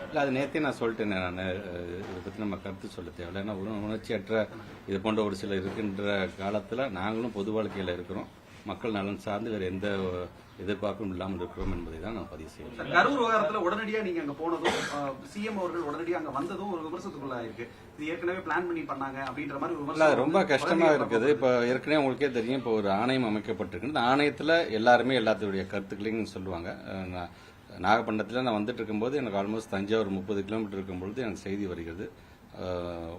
இல்லை, அது நேற்றே நான் சொல்லிட்டேன். நான் இதை பற்றி நம்ம கருத்து சொல்ல தேவையில்லை. ஏன்னா உணர்ச்சியற்ற இது போன்ற ஒரு சில இருக்கின்ற காலத்தில் நாங்களும் பொது வாழ்க்கையில் இருக்கிறோம். மக்கள் நலன் சார்ந்து வேறு எந்த எதிர்பார்ப்பும் இல்லாமல் இருக்கிறோம் என்பதை தான் நான் பதிவு செய்யணும். கரூர் விவகாரத்தில் உடனடியாக நீங்க அங்க போனதும் சிஎம் அவர்கள் உடனடியாக அங்க வந்ததும் ஒரு விமர்சனத்துக்குள்ள இருக்கு. இது ஏற்கனவே பிளான் பண்ணி பண்ணாங்க அப்படின்ற மாதிரி விமர்சனம் ரொம்ப கஷ்டமா இருக்குது. இப்போ ஏற்கனவே உங்களுக்கே தெரியும், இப்போ ஒரு ஆணையம் அமைக்கப்பட்டிருக்கு. இந்த ஆணையத்தில் எல்லாருமே எல்லாத்துடைய கருத்துக்களையும் சொல்லுவாங்க. நாகப்பட்டினத்தில் நான் வந்துட்டு இருக்கும்போது எனக்கு ஆல்மோஸ்ட் தஞ்சாவூர் 30 கிலோமீட்டர் இருக்கும்பொழுது எனக்கு செய்தி வருகிறது,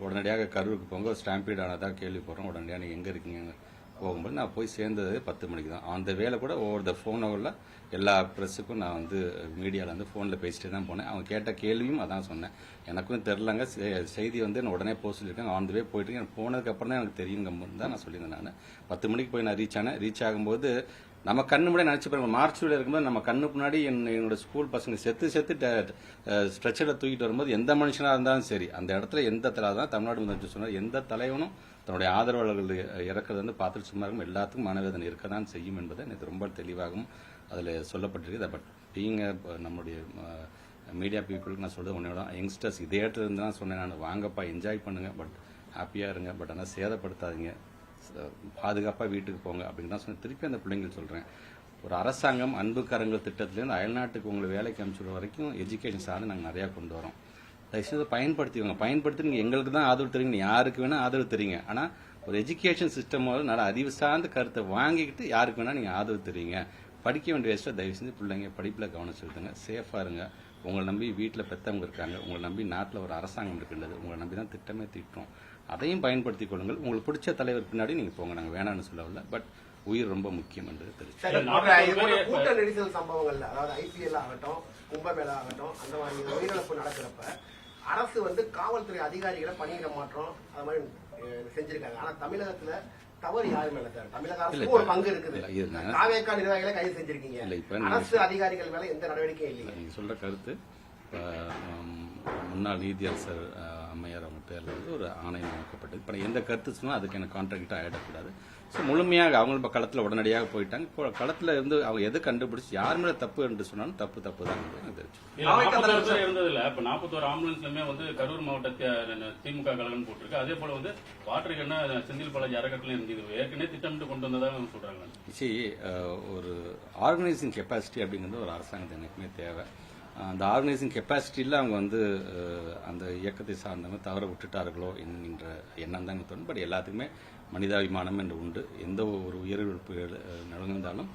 உடனடியாக கரூருக்கு போங்க, ஸ்டாம்பீட் ஆனதாக கேள்விப்படுறோம், உடனடியாக நீங்கள் எங்கே இருக்கீங்க போகும்போது நான் போய் சேர்ந்தது 10 மணிக்கு தான். அந்த வேலை கூட ஓவர் த ஃபோன் ஹவரில் எல்லா ப்ரெஸ்ஸுக்கும் நான் மீடியாவில் ஃபோனில் பேசிட்டு தான் போனேன். அவங்க கேட்ட கேள்வியும் அதான் சொன்னேன். எனக்கும் தெரிலங்க, செய்தி என்ன உடனே போக சொல்லியிருக்காங்க, ஆன் த வே போயிட்டு எனக்கு போனதுக்கப்புறம் தான் எனக்கு தெரியுங்க தான் நான் சொல்லியிருந்தேன். நான் 10 மணிக்கு போய் நான் ரீச் ஆனேன். ரீச் ஆகும்போது நம்ம கண்ணு முன்னாடி நினச்சி பாருங்க, மார்ச்ல இருக்கும்போது நம்ம கண்ணு முன்னாடி என்னோட ஸ்கூல் பசங்க செத்து ஸ்ட்ரெச்சரில் தூக்கிட்டு வரும்போது எந்த மனுஷனாக இருந்தாலும் சரி, அந்த இடத்துல எந்த தான் தமிழ்நாடு முதலமைச்சர் சொன்னார், எந்த தலைவனும் தன்னுடைய ஆதரவாளர்கள் இறக்குறது பார்த்துட்டு சும்மா இருக்கும், எல்லாத்துக்கும் மனவேதனை இருக்க தான் செய்யும் என்பதை எனக்கு ரொம்ப தெளிவாகவும் அதில் சொல்லப்பட்டிருக்கு. பட் பீங்க நம்முடைய மீடியா பீப்புளுக்கு நான் சொல்றது ஒன்றோட யங்ஸ்டர்ஸ் இதே இடத்துல இருந்து தான் சொன்னேன். நான் வாங்கப்பா, என்ஜாய் பண்ணுங்க, பட் ஹாப்பியாக இருங்க, பட் ஆனால் சேதப்படுத்தாதீங்க, பாதுகாப்பாக வீட்டுக்கு போங்க அப்படின்னு தான் சொன்னேன். திருப்பி அந்த பிள்ளைங்களுக்கு சொல்கிறேன், ஒரு அரசாங்கம் அன்பு கரங்கள் திட்டத்திலேருந்து அயல்நாட்டுக்கு உங்களை வேலைக்கு அனுப்பிச்சுடுற வரைக்கும் எஜுகேஷன் சார்ந்து நாங்கள் நிறையா கொண்டு வரோம். தயவுசெய்து பயன்படுத்தி நீங்கள் எங்களுக்கு தான் ஆதரவு தரீங்க, நீ யாருக்கு வேணால் ஆதரவு தரீங்க. ஆனால் ஒரு எஜுகேஷன் சிஸ்டம் நல்ல அறிவு சார்ந்த கருத்தை வாங்கிக்கிட்டு யாருக்கு வேணால் நீங்கள் ஆதரவு தரீங்க. படிக்க வேண்டிய வயசில் தயவு செஞ்சு பிள்ளைங்க படிப்பில் கவனம் செலுத்துங்க, சேஃபாக இருங்க. உங்களை நம்பி வீட்டில் பெற்றவங்க இருக்காங்க, உங்களை நம்பி நாட்டில் ஒரு அரசாங்கம் இருக்கின்றது, உங்களை நம்பி தான் திட்டமே திட்டம். அதையும் பயன்படுத்திக் கொள்ளுங்கள். உங்களுக்கு பிடிச்ச தலைவர் பின்னாடி நீங்கள் போங்க, நாங்கள் வேணான்னு சொல்லவில்லை. பட் உயிர் ரொம்ப முக்கியம் என்று தெரிவிச்சு கூட்ட நெரிசல் சம்பவங்கள்ல, அதாவது ஐபிஎல் ஆகட்டும், கும்பமேளா ஆகட்டும், அந்த மாதிரி உயிரிழப்பு நடக்கிறப்ப அரசு காவல்துறை அதிகாரிகளை பணியிட மாற்றம் அது மாதிரி செஞ்சிருக்காங்க. ஆனா தமிழகத்துல தவறு யாரு மேல சார்? தமிழக அரசு ஒரு பங்கு இருக்குது. காவேக்கா நிர்வாகிகளை கைது செஞ்சிருக்கீங்க, அரசு அதிகாரிகள் மேல எந்த நடவடிக்கையும் இல்லை. நீங்க சொல்ற கருத்து முன்னாள் நீதியரசர் அம்மையார் அவங்க பேரில் ஒரு ஆணையம் அமைக்கப்பட்டது. இப்போ எந்த கருத்து சொன்னால் அதுக்கு எனக்கு கான்ட்ராக்டாக ஆகிடக்கூடாது. ஸோ முழுமையாக அவங்க இப்போ களத்தில் உடனடியாக போயிட்டாங்க. இப்போ களத்தில் இருந்து அவங்க எது கண்டுபிடிச்சி யார் மேலே தப்பு என்று சொன்னாலும் தப்பு தான் தெரிஞ்சு. இருந்ததுல இப்போ 41 ஆம்புலன்ஸ்லுமே கரூர் மாவட்டத்தை திமுக கழகம் போட்டிருக்கு. அதே போல வாட்டர் என்ன செந்தில் பாலாஜி அறக்கட்டளை இருந்தது ஏற்கனவே திட்டமிட்டு கொண்டு வந்ததாக சொல்றாங்க. ஒரு ஆர்கனைசிங் கெப்பாசிட்டி அப்படிங்கிறது ஒரு அரசாங்கத்தை எனக்குமே தேவை. அந்த ஆர்கனைசிங் கெப்பாசிட்டியில் அவங்க அந்த இயக்கத்தை சார்ந்தவங்க தவற விட்டுட்டார்களோ என்கின்ற எண்ணம் தான் தோணும். பட் எல்லாத்துக்குமே மனிதாபிமானம் என்று உண்டு. எந்த ஒரு உயிரிழப்பு நடந்தாலும்